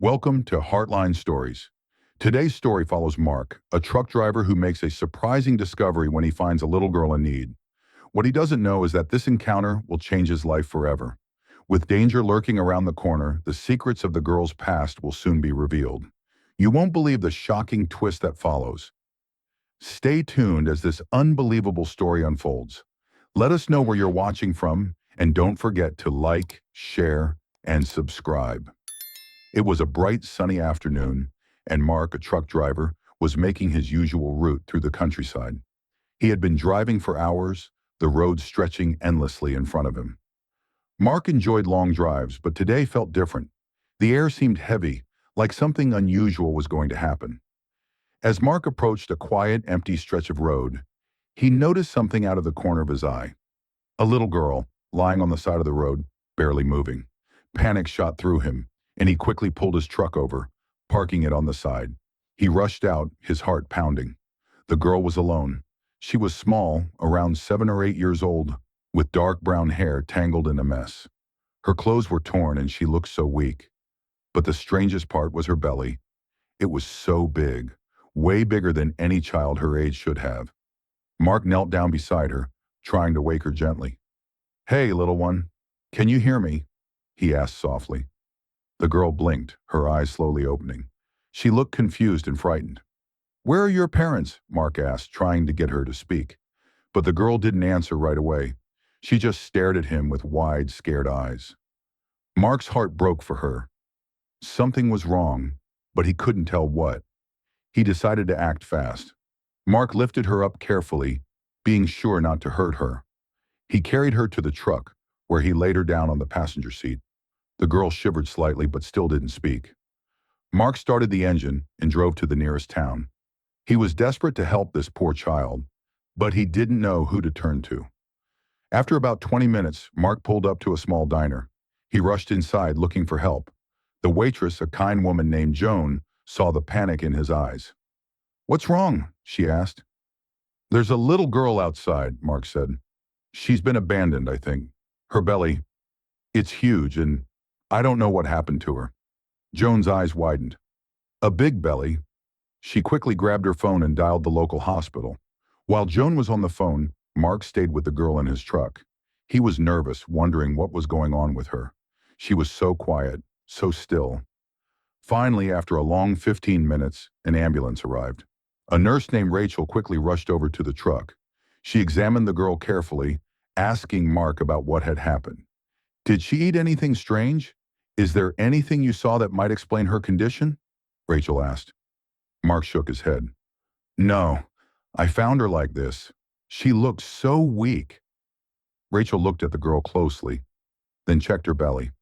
Welcome to Heartline Stories. Today's story follows Mark, a truck driver who makes a surprising discovery when he finds a little girl in need. What he doesn't know is that this encounter will change his life forever. With danger lurking around the corner, the secrets of the girl's past will soon be revealed. You won't believe the shocking twist that follows. Stay tuned as this unbelievable story unfolds. Let us know where you're watching from, and don't forget to like, share, and subscribe. It was a bright, sunny afternoon, and Mark, a truck driver, was making his usual route through the countryside. He had been driving for hours, the road stretching endlessly in front of him. Mark enjoyed long drives, but today felt different. The air seemed heavy, like something unusual was going to happen. As Mark approached a quiet, empty stretch of road, he noticed something out of the corner of his eye. A little girl, lying on the side of the road, barely moving. Panic shot through him, and he quickly pulled his truck over, parking it on the side. He rushed out, his heart pounding. The girl was alone. She was small, around 7 or 8 years old, with dark brown hair tangled in a mess. Her clothes were torn and she looked so weak. But the strangest part was her belly. It was so big, way bigger than any child her age should have. Mark knelt down beside her, trying to wake her gently. "Hey, little one, can you hear me?" he asked softly. The girl blinked, her eyes slowly opening. She looked confused and frightened. "Where are your parents?" Mark asked, trying to get her to speak. But the girl didn't answer right away. She just stared at him with wide, scared eyes. Mark's heart broke for her. Something was wrong, but he couldn't tell what. He decided to act fast. Mark lifted her up carefully, being sure not to hurt her. He carried her to the truck, where he laid her down on the passenger seat. The girl shivered slightly but still didn't speak. Mark started the engine and drove to the nearest town. He was desperate to help this poor child, but he didn't know who to turn to. After about 20 minutes, Mark pulled up to a small diner. He rushed inside looking for help. The waitress, a kind woman named Joan, saw the panic in his eyes. "What's wrong?" she asked. "There's a little girl outside," Mark said. "She's been abandoned, I think. Her belly, it's huge, and I don't know what happened to her." Joan's eyes widened. "A big belly." She quickly grabbed her phone and dialed the local hospital. While Joan was on the phone, Mark stayed with the girl in his truck. He was nervous, wondering what was going on with her. She was so quiet, so still. Finally, after a long 15 minutes, an ambulance arrived. A nurse named Rachel quickly rushed over to the truck. She examined the girl carefully, asking Mark about what had happened. "Did she eat anything strange? Is there anything you saw that might explain her condition?" Rachel asked. Mark shook his head. "No, I found her like this. She looked so weak." Rachel looked at the girl closely, then checked her belly.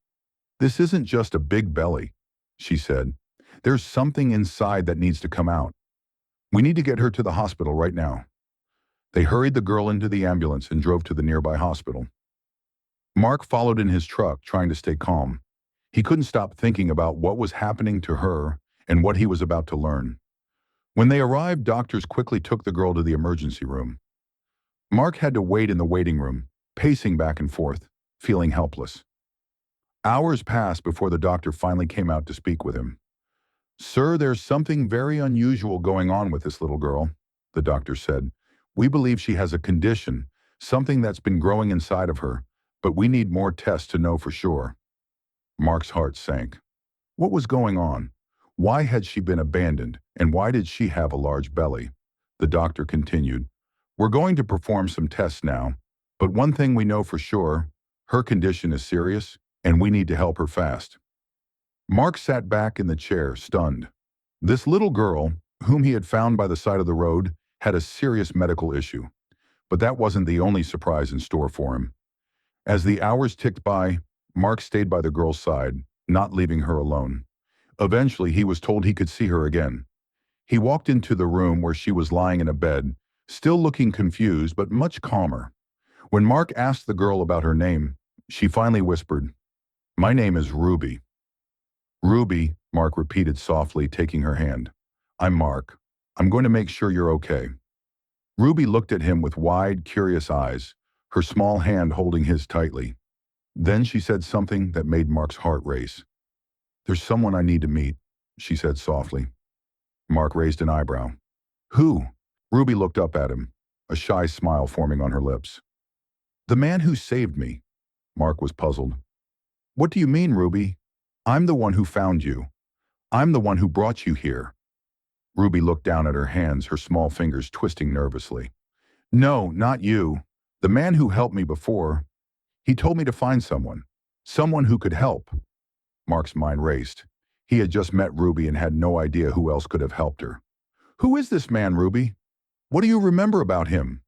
"This isn't just a big belly," she said. "There's something inside that needs to come out. We need to get her to the hospital right now." They hurried the girl into the ambulance and drove to the nearby hospital. Mark followed in his truck, trying to stay calm. He couldn't stop thinking about what was happening to her and what he was about to learn. When they arrived, doctors quickly took the girl to the emergency room. Mark had to wait in the waiting room, pacing back and forth, feeling helpless. Hours passed before the doctor finally came out to speak with him. "Sir, there's something very unusual going on with this little girl," the doctor said. "We believe she has a condition, something that's been growing inside of her, but we need more tests to know for sure." Mark's heart sank. What was going on? Why had she been abandoned, and why did she have a large belly? The doctor continued, "We're going to perform some tests now, but one thing we know for sure, her condition is serious, and we need to help her fast." Mark sat back in the chair, stunned. This little girl, whom he had found by the side of the road, had a serious medical issue. But that wasn't the only surprise in store for him. As the hours ticked by, Mark stayed by the girl's side, not leaving her alone. Eventually, he was told he could see her again. He walked into the room where she was lying in a bed, still looking confused but much calmer. When Mark asked the girl about her name, she finally whispered, "My name is Ruby." "Ruby," Mark repeated softly, taking her hand. "I'm Mark. I'm going to make sure you're okay." Ruby looked at him with wide, curious eyes, her small hand holding his tightly. Then she said something that made Mark's heart race. There's someone I need to meet, she said softly. Mark raised an eyebrow. Who? Ruby looked up at him, a shy smile forming on her lips. The man who saved me. Mark was puzzled. What do you mean, Ruby? I'm the one who found you. I'm the one who brought you here. Ruby looked down at her hands, her small fingers twisting nervously. No, not you. The man who helped me before. He told me to find someone. Someone who could help. Mark's mind raced. He had just met Ruby and had no idea who else could have helped her. Who is this man, Ruby? What do you remember about him?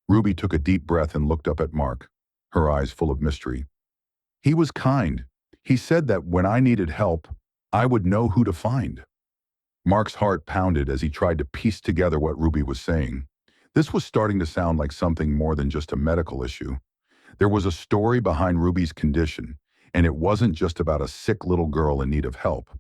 Ruby took a deep breath and looked up at Mark, her eyes full of mystery. He was kind. He said that when I needed help, I would know who to find. Mark's heart pounded as he tried to piece together what Ruby was saying. This was starting to sound like something more than just a medical issue. There was a story behind Ruby's condition, and it wasn't just about a sick little girl in need of help.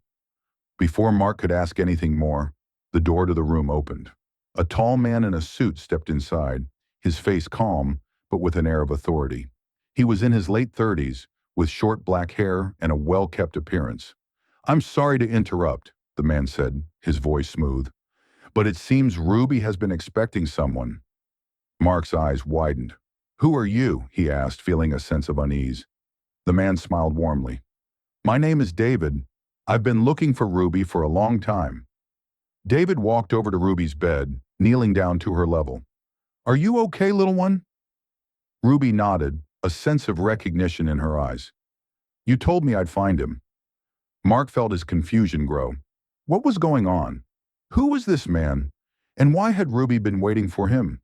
Before Mark could ask anything more, the door to the room opened. A tall man in a suit stepped inside, his face calm, but with an air of authority. He was in his late 30s, with short black hair and a well-kept appearance. I'm sorry to interrupt, the man said, his voice smooth, but it seems Ruby has been expecting someone. Mark's eyes widened. Who are you? He asked, feeling a sense of unease. The man smiled warmly. My name is David. I've been looking for Ruby for a long time. David walked over to Ruby's bed, kneeling down to her level. Are you okay, little one? Ruby nodded, a sense of recognition in her eyes. You told me I'd find him. Mark felt his confusion grow. What was going on? Who was this man? And why had Ruby been waiting for him?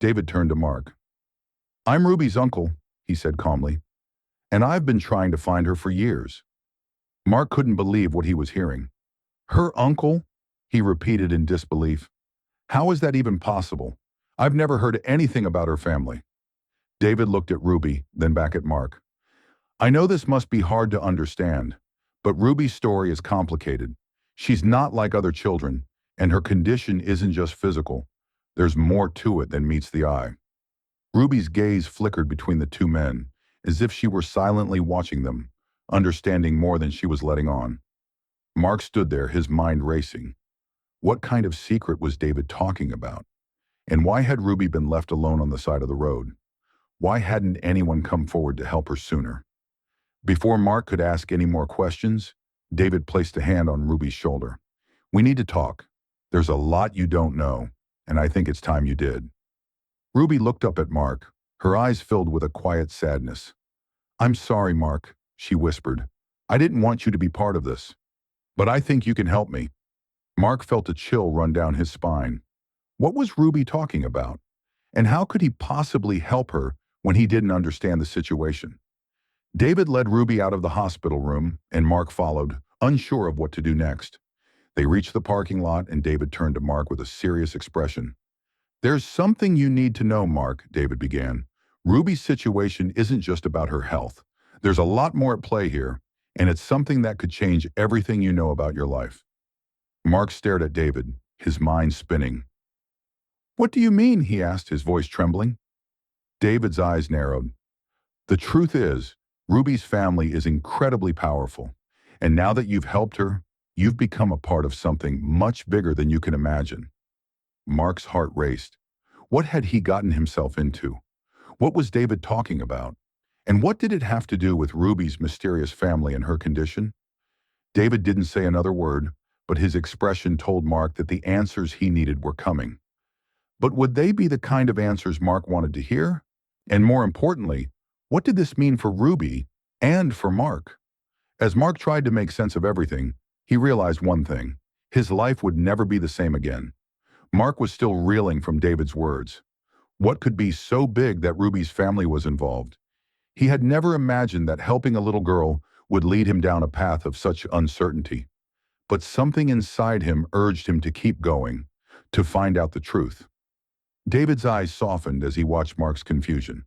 David turned to Mark. I'm Ruby's uncle, he said calmly, and I've been trying to find her for years. Mark couldn't believe what he was hearing. Her uncle? He repeated in disbelief. How is that even possible? I've never heard anything about her family. David looked at Ruby, then back at Mark. I know this must be hard to understand, but Ruby's story is complicated. She's not like other children, and her condition isn't just physical. There's more to it than meets the eye. Ruby's gaze flickered between the two men, as if she were silently watching them, understanding more than she was letting on. Mark stood there, his mind racing. What kind of secret was David talking about? And why had Ruby been left alone on the side of the road? Why hadn't anyone come forward to help her sooner? Before Mark could ask any more questions, David placed a hand on Ruby's shoulder. We need to talk. There's a lot you don't know, and I think it's time you did. Ruby looked up at Mark, her eyes filled with a quiet sadness. I'm sorry, Mark, she whispered. I didn't want you to be part of this, but I think you can help me. Mark felt a chill run down his spine. What was Ruby talking about? And how could he possibly help her when he didn't understand the situation? David led Ruby out of the hospital room, and Mark followed, unsure of what to do next. They reached the parking lot, and David turned to Mark with a serious expression. There's something you need to know, Mark, David began. Ruby's situation isn't just about her health. There's a lot more at play here, and it's something that could change everything you know about your life. Mark stared at David, his mind spinning. What do you mean? He asked, his voice trembling. David's eyes narrowed. The truth is, Ruby's family is incredibly powerful, and now that you've helped her, you've become a part of something much bigger than you can imagine. Mark's heart raced. What had he gotten himself into? What was David talking about? And what did it have to do with Ruby's mysterious family and her condition? David didn't say another word, but his expression told Mark that the answers he needed were coming. But would they be the kind of answers Mark wanted to hear? And more importantly, what did this mean for Ruby and for Mark? As Mark tried to make sense of everything, he realized one thing. His life would never be the same again. Mark was still reeling from David's words. What could be so big that Ruby's family was involved? He had never imagined that helping a little girl would lead him down a path of such uncertainty. But something inside him urged him to keep going, to find out the truth. David's eyes softened as he watched Mark's confusion.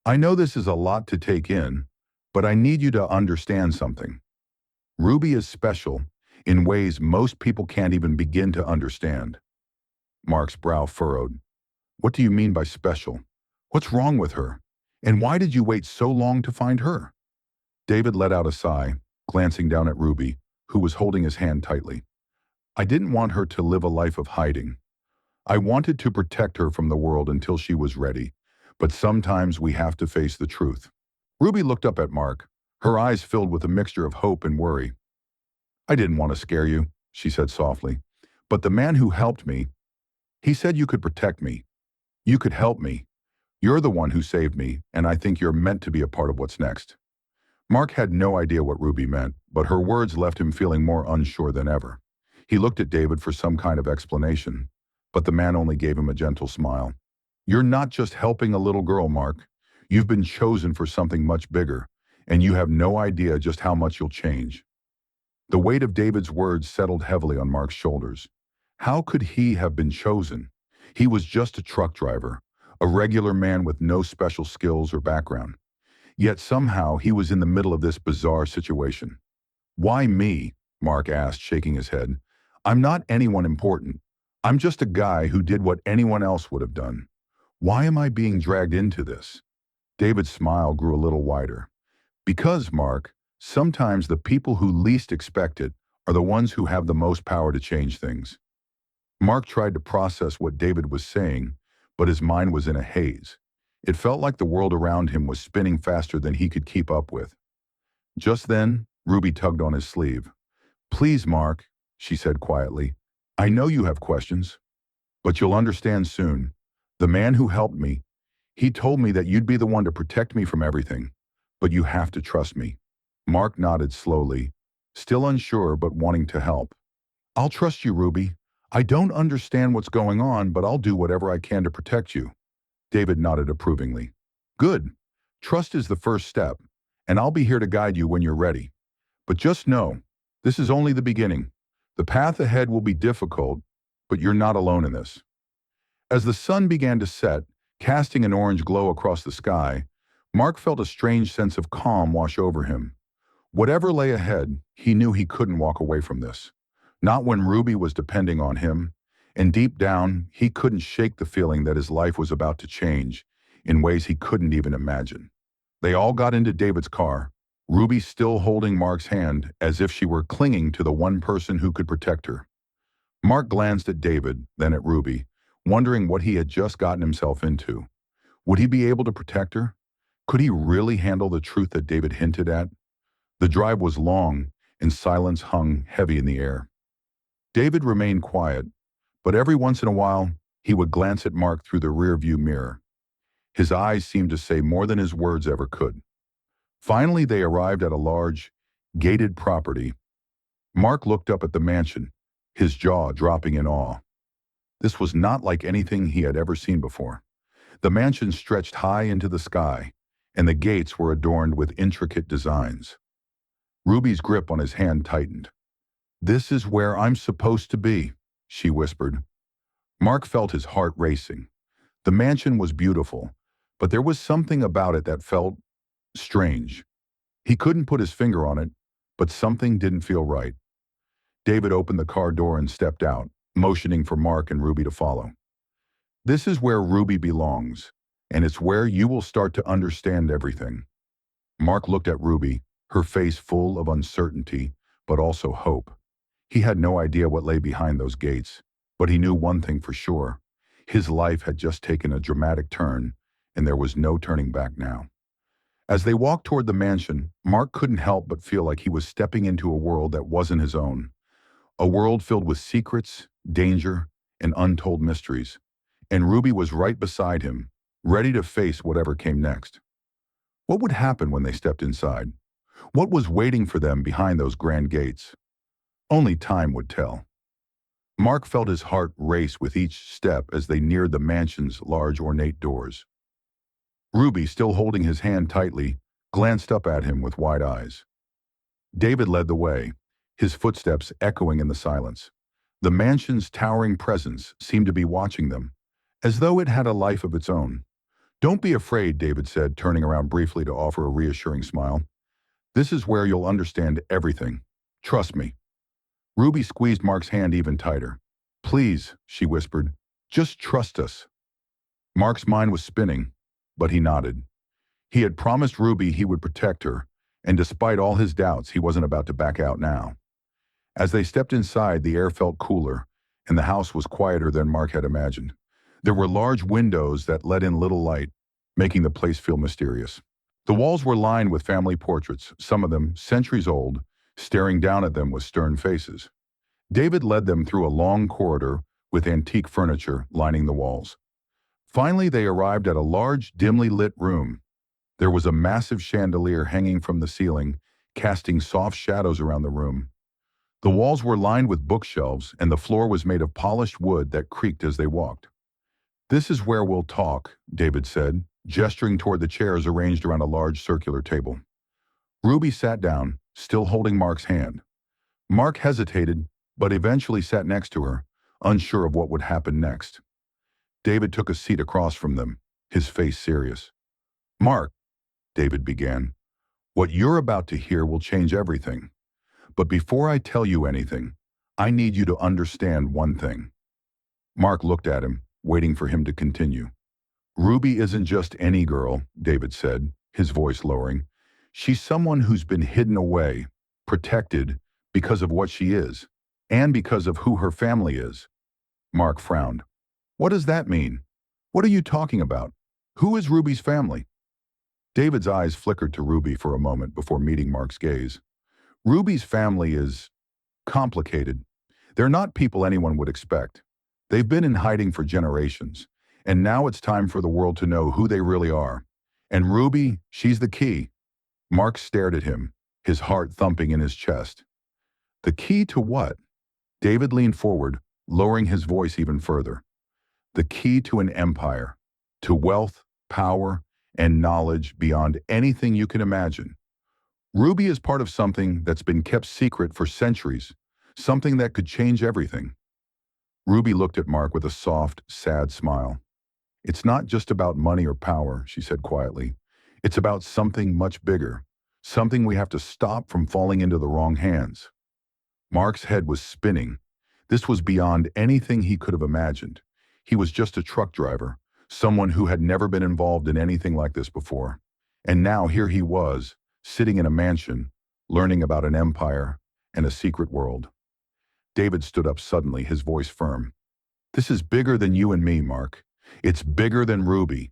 I know this is a lot to take in, but I need you to understand something. Ruby is special in ways most people can't even begin to understand. Mark's brow furrowed. What do you mean by special? What's wrong with her? And why did you wait so long to find her? David let out a sigh. glancing down at Ruby, who was holding his hand tightly. I didn't want her to live a life of hiding. I wanted to protect her from the world until she was ready, but sometimes we have to face the truth. Ruby looked up at Mark, her eyes filled with a mixture of hope and worry. I didn't want to scare you, she said softly, but the man who helped me, he said you could protect me. You could help me. You're the one who saved me, and I think you're meant to be a part of what's next. Mark had no idea what Ruby meant, but her words left him feeling more unsure than ever. He looked at David for some kind of explanation, but the man only gave him a gentle smile. You're not just helping a little girl, Mark. You've been chosen for something much bigger, and you have no idea just how much you'll change. The weight of David's words settled heavily on Mark's shoulders. How could he have been chosen? He was just a truck driver, a regular man with no special skills or background. Yet somehow he was in the middle of this bizarre situation. Why me? Mark asked, shaking his head. I'm not anyone important. I'm just a guy who did what anyone else would have done. Why am I being dragged into this? David's smile grew a little wider. Because, Mark, sometimes the people who least expect it are the ones who have the most power to change things. Mark tried to process what David was saying, but his mind was in a haze. It felt like the world around him was spinning faster than he could keep up with. Just then, Ruby tugged on his sleeve. Please, Mark, she said quietly. I know you have questions, but you'll understand soon. The man who helped me, he told me that you'd be the one to protect me from everything, but you have to trust me. Mark nodded slowly, still unsure but wanting to help. I'll trust you, Ruby. I don't understand what's going on, but I'll do whatever I can to protect you. David nodded approvingly. Good. Trust is the first step, and I'll be here to guide you when you're ready. But just know, this is only the beginning. The path ahead will be difficult, but you're not alone in this. As the sun began to set, casting an orange glow across the sky, Mark felt a strange sense of calm wash over him. Whatever lay ahead, he knew he couldn't walk away from this. Not when Ruby was depending on him, and deep down, he couldn't shake the feeling that his life was about to change in ways he couldn't even imagine. They all got into David's car, Ruby still holding Mark's hand as if she were clinging to the one person who could protect her. Mark glanced at David, then at Ruby, wondering what he had just gotten himself into. Would he be able to protect her? Could he really handle the truth that David hinted at? The drive was long, and silence hung heavy in the air. David remained quiet, but every once in a while, he would glance at Mark through the rearview mirror. His eyes seemed to say more than his words ever could. Finally, they arrived at a large, gated property. Mark looked up at the mansion, his jaw dropping in awe. This was not like anything he had ever seen before. The mansion stretched high into the sky, and the gates were adorned with intricate designs. Ruby's grip on his hand tightened. This is where I'm supposed to be, she whispered. Mark felt his heart racing. The mansion was beautiful, but there was something about it that felt strange. He couldn't put his finger on it, but something didn't feel right. David opened the car door and stepped out, motioning for Mark and Ruby to follow. This is where Ruby belongs, and it's where you will start to understand everything. Mark looked at Ruby, her face full of uncertainty, but also hope. He had no idea what lay behind those gates, but he knew one thing for sure. His life had just taken a dramatic turn, and there was no turning back now. As they walked toward the mansion, Mark couldn't help but feel like he was stepping into a world that wasn't his own. A world filled with secrets, danger, and untold mysteries. And Ruby was right beside him, ready to face whatever came next. What would happen when they stepped inside? What was waiting for them behind those grand gates? Only time would tell. Mark felt his heart race with each step as they neared the mansion's large ornate doors. Ruby, still holding his hand tightly, glanced up at him with wide eyes. David led the way, his footsteps echoing in the silence. The mansion's towering presence seemed to be watching them, as though it had a life of its own. Don't be afraid, David said, turning around briefly to offer a reassuring smile. This is where you'll understand everything. Trust me. Ruby squeezed Mark's hand even tighter. Please, she whispered, just trust us. Mark's mind was spinning, but he nodded. He had promised Ruby he would protect her, And despite all his doubts, he wasn't about to back out now. As they stepped inside, the air felt cooler, and the house was quieter than Mark had imagined. There were large windows that let in little light, making the place feel mysterious. The walls were lined with family portraits, some of them centuries old, staring down at them with stern faces. David led them through a long corridor with antique furniture lining the walls. Finally, they arrived at a large, dimly lit room. There was a massive chandelier hanging from the ceiling, casting soft shadows around the room. The walls were lined with bookshelves, and the floor was made of polished wood that creaked as they walked. "This is where we'll talk," David said, gesturing toward the chairs arranged around a large circular table. Ruby sat down, still holding Mark's hand. Mark hesitated, but eventually sat next to her, unsure of what would happen next. David took a seat across from them, his face serious. "Mark," David began, "what you're about to hear will change everything. But before I tell you anything, I need you to understand one thing." Mark looked at him, waiting for him to continue. "Ruby isn't just any girl," David said, his voice lowering. "She's someone who's been hidden away, protected, because of what she is, and because of who her family is." Mark frowned. "What does that mean? What are you talking about? Who is Ruby's family?" David's eyes flickered to Ruby for a moment before meeting Mark's gaze. "Ruby's family is complicated. They're not people anyone would expect. They've been in hiding for generations, and now it's time for the world to know who they really are. And Ruby, she's the key." Mark stared at him, his heart thumping in his chest. "The key to what?" David leaned forward, lowering his voice even further. "The key to an empire, to wealth, power, and knowledge beyond anything you can imagine. Ruby is part of something that's been kept secret for centuries, something that could change everything." Ruby looked at Mark with a soft, sad smile. "It's not just about money or power," she said quietly. "It's about something much bigger, something we have to stop from falling into the wrong hands." Mark's head was spinning. This was beyond anything he could have imagined. He was just a truck driver, someone who had never been involved in anything like this before. And now here he was, sitting in a mansion, learning about an empire and a secret world. David stood up suddenly, his voice firm. "This is bigger than you and me, Mark. It's bigger than Ruby.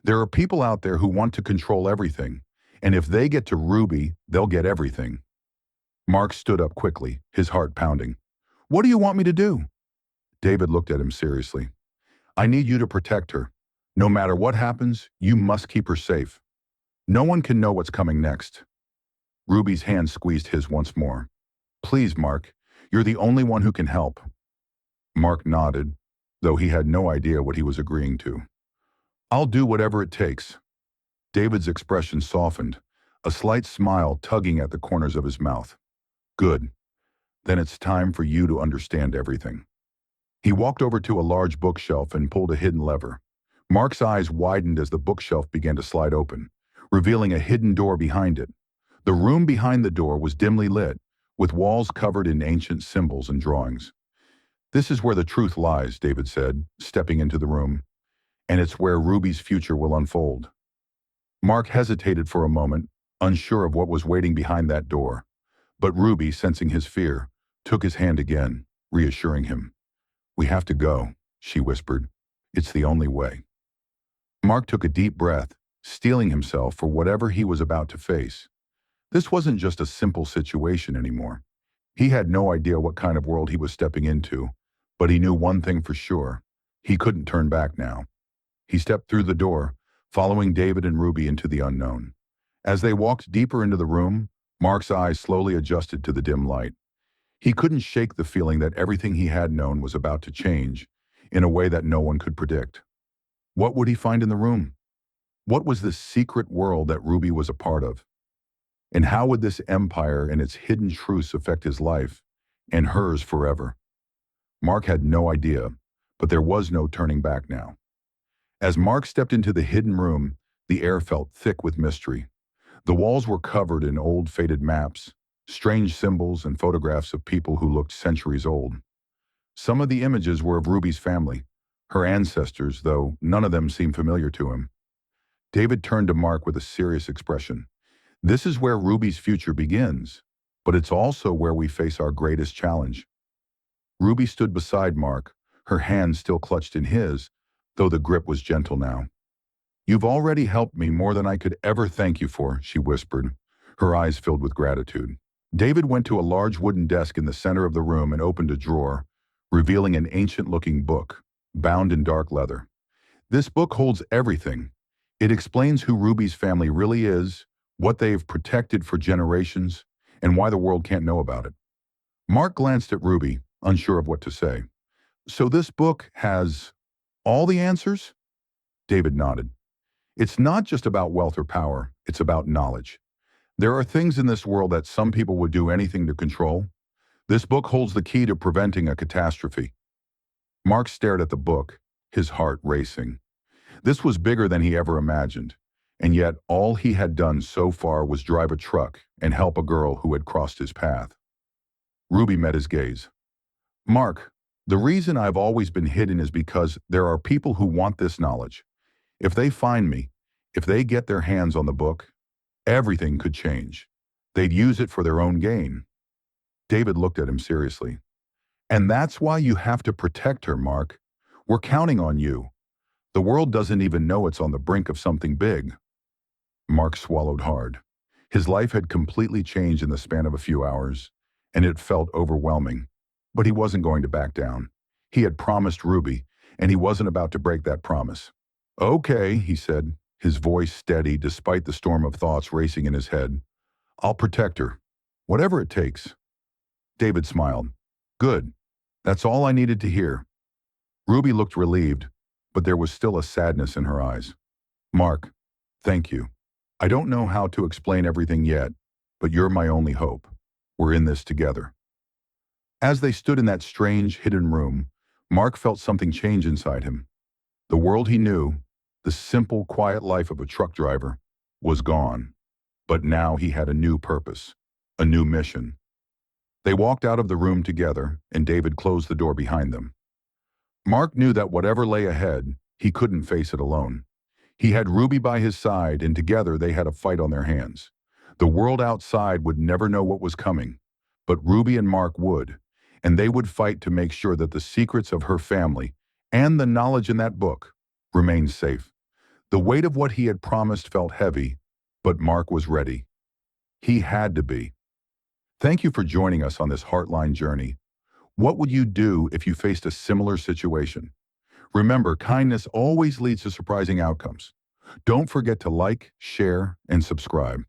There are people out there who want to control everything, and if they get to Ruby, they'll get everything." Mark stood up quickly, his heart pounding. "What do you want me to do?" David looked at him seriously. "I need you to protect her. No matter what happens, you must keep her safe. No one can know what's coming next." Ruby's hand squeezed his once more. "Please, Mark, you're the only one who can help." Mark nodded, though he had no idea what he was agreeing to. "I'll do whatever it takes." David's expression softened, a slight smile tugging at the corners of his mouth. "Good. Then it's time for you to understand everything." He walked over to a large bookshelf and pulled a hidden lever. Mark's eyes widened as the bookshelf began to slide open, revealing a hidden door behind it. The room behind the door was dimly lit, with walls covered in ancient symbols and drawings. "This is where the truth lies," David said, stepping into the room. "And it's where Ruby's future will unfold." Mark hesitated for a moment, unsure of what was waiting behind that door. But Ruby, sensing his fear, took his hand again, reassuring him. "We have to go," she whispered. "It's the only way." Mark took a deep breath, steeling himself for whatever he was about to face. This wasn't just a simple situation anymore. He had no idea what kind of world he was stepping into, but he knew one thing for sure. He couldn't turn back now. He stepped through the door, following David and Ruby into the unknown. As they walked deeper into the room, Mark's eyes slowly adjusted to the dim light. He couldn't shake the feeling that everything he had known was about to change, in a way that no one could predict. What would he find in the room? What was this secret world that Ruby was a part of? And how would this empire and its hidden truths affect his life, and hers forever? Mark had no idea, but there was no turning back now. As Mark stepped into the hidden room, the air felt thick with mystery. The walls were covered in old faded maps, strange symbols and photographs of people who looked centuries old. Some of the images were of Ruby's family, her ancestors, though none of them seemed familiar to him. David turned to Mark with a serious expression. This is where Ruby's future begins, but it's also where we face our greatest challenge. Ruby stood beside Mark, her hand still clutched in his, though the grip was gentle now. "You've already helped me more than I could ever thank you for," she whispered, her eyes filled with gratitude. David went to a large wooden desk in the center of the room and opened a drawer, revealing an ancient-looking book, bound in dark leather. This book holds everything. It explains who Ruby's family really is, what they've protected for generations, and why the world can't know about it. Mark glanced at Ruby, unsure of what to say. "So this book has all the answers?" David nodded. "It's not just about wealth or power, it's about knowledge. There are things in this world that some people would do anything to control. This book holds the key to preventing a catastrophe." Mark stared at the book, his heart racing. This was bigger than he ever imagined, and yet all he had done so far was drive a truck and help a girl who had crossed his path. Ruby met his gaze. "Mark, the reason I've always been hidden is because there are people who want this knowledge. If they find me, if they get their hands on the book, everything could change. They'd use it for their own gain." David looked at him seriously. "And that's why you have to protect her, Mark. We're counting on you. The world doesn't even know it's on the brink of something big." Mark swallowed hard. His life had completely changed in the span of a few hours, and it felt overwhelming. But he wasn't going to back down. He had promised Ruby, and he wasn't about to break that promise. "Okay," he said, his voice steady despite the storm of thoughts racing in his head. "I'll protect her. Whatever it takes." David smiled. "Good. That's all I needed to hear." Ruby looked relieved, but there was still a sadness in her eyes. "Mark, thank you. I don't know how to explain everything yet, but you're my only hope. We're in this together." As they stood in that strange, hidden room, Mark felt something change inside him. The world he knew, the simple, quiet life of a truck driver, was gone. But now he had a new purpose, a new mission. They walked out of the room together, and David closed the door behind them. Mark knew that whatever lay ahead, he couldn't face it alone. He had Ruby by his side, and together they had a fight on their hands. The world outside would never know what was coming, but Ruby and Mark would, and they would fight to make sure that the secrets of her family and the knowledge in that book remained safe. The weight of what he had promised felt heavy, but Mark was ready. He had to be. Thank you for joining us on this Heartline journey. What would you do if you faced a similar situation? Remember, kindness always leads to surprising outcomes. Don't forget to like, share, and subscribe.